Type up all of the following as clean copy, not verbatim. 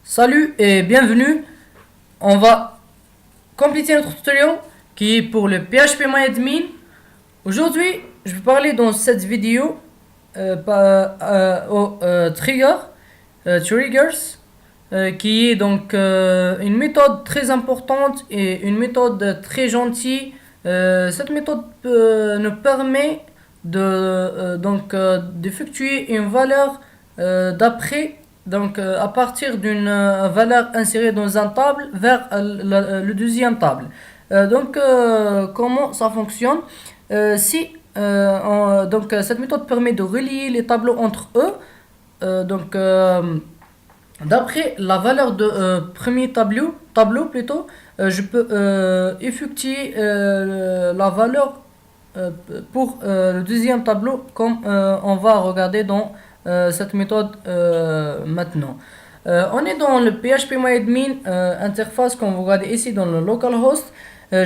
Salut et bienvenue. On va compléter notre tutoriel qui est pour le PHP Aujourd'hui, je vais parler dans cette vidéo aux triggers, qui est donc une méthode très importante et une méthode très gentille. Cette méthode nous permet d'effectuer une valeur d'après, à partir d'une valeur insérée dans un table vers le deuxième table. Comment ça fonctionne? Si Cette méthode permet de relier les tableaux entre eux. D'après la valeur de premier tableau plutôt, je peux effectuer la valeur pour le deuxième tableau, comme on va regarder dans cette méthode maintenant. On est dans le PHP interface, comme vous regardez ici dans le localhost. Je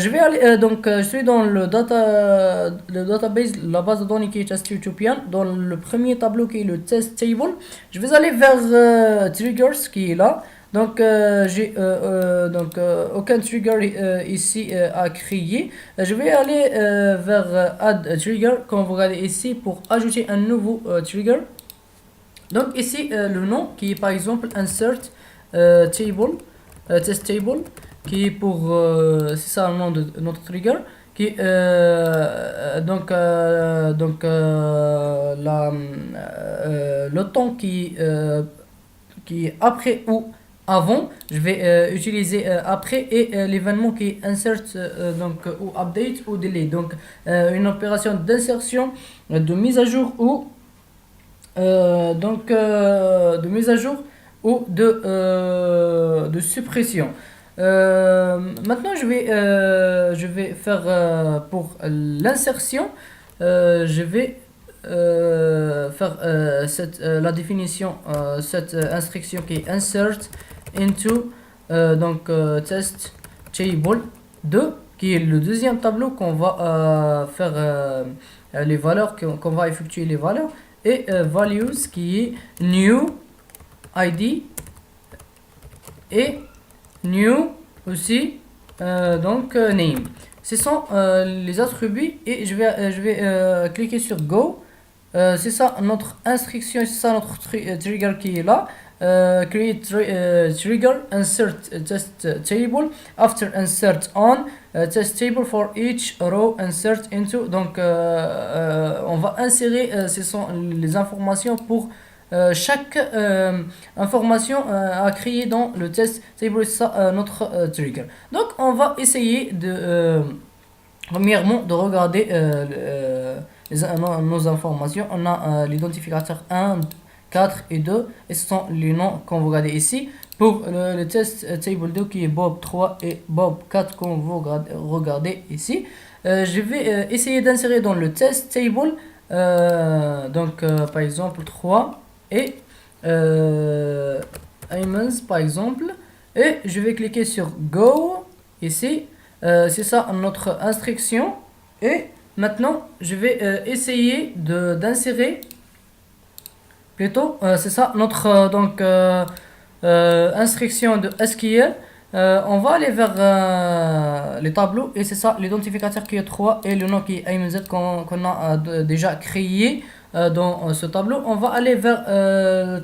suis dans le database, la base de données qui est TestUtopian, dans le premier tableau qui est le test table. Je vais aller vers triggers qui est là. J'ai aucun trigger ici à créer. Je vais aller vers add trigger, comme vous regardez ici, pour ajouter un nouveau trigger. Donc ici le nom qui est par exemple insert table, test table, qui est pour c'est ça le nom de notre trigger, qui est le temps qui est après ou avant. Je vais utiliser après, et l'événement qui est insert, ou update ou delay, donc une opération d'insertion, de mise à jour ou de mise à jour ou de suppression. Maintenant, je vais faire pour l'insertion. Je vais faire la définition, cette instruction qui est insert into test table 2, qui est le deuxième tableau qu'on va faire les valeurs, qu'on va effectuer les valeurs, et values qui est new id et new aussi name. Ce sont les attributs, et je vais cliquer sur go. C'est ça notre instruction, c'est ça notre trigger qui est là. Create trigger insert test table after insert on test table for each row insert into. On va insérer ce sont les informations pour chaque information à créer dans le test table. C'est ça notre trigger. Donc on va essayer de premièrement de regarder nos informations. On a l'identificateur 1, 4 et 2, et ce sont les noms qu'on vous regardez ici. Pour le test table 2 qui est Bob 3 et Bob 4, qu'on vous regardez ici. Je vais essayer d'insérer dans le test table par exemple 3 et Aimons par exemple, et je vais cliquer sur go ici. C'est ça notre instruction, et maintenant je vais essayer d'insérer plutôt, c'est ça notre instruction de SQL. On va aller vers les tableaux, et c'est ça l'identificateur qui est 3 et le nom qui est AMZ qu'on a déjà créé dans ce tableau. On va aller vers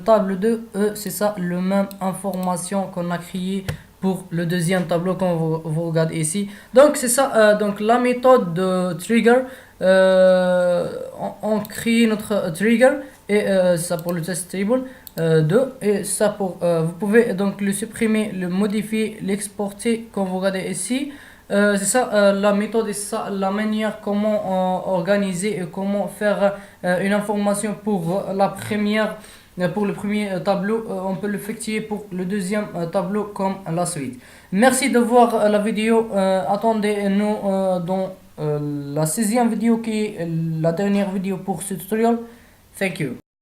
table 2, c'est ça le même information qu'on a créé pour le deuxième tableau, comme vous regardez ici. Donc c'est ça la méthode de trigger. On crée notre trigger, et ça pour le test table 2, et ça pour vous pouvez donc le supprimer, le modifier, l'exporter, comme vous regardez ici. C'est ça la méthode, et ça la manière comment organiser et comment faire une information pour pour le premier tableau. On peut l'effectuer pour le deuxième tableau comme la suite. Merci de voir la vidéo. Attendez-nous dans la 6e vidéo, qui est la dernière vidéo pour ce tutoriel. Thank you.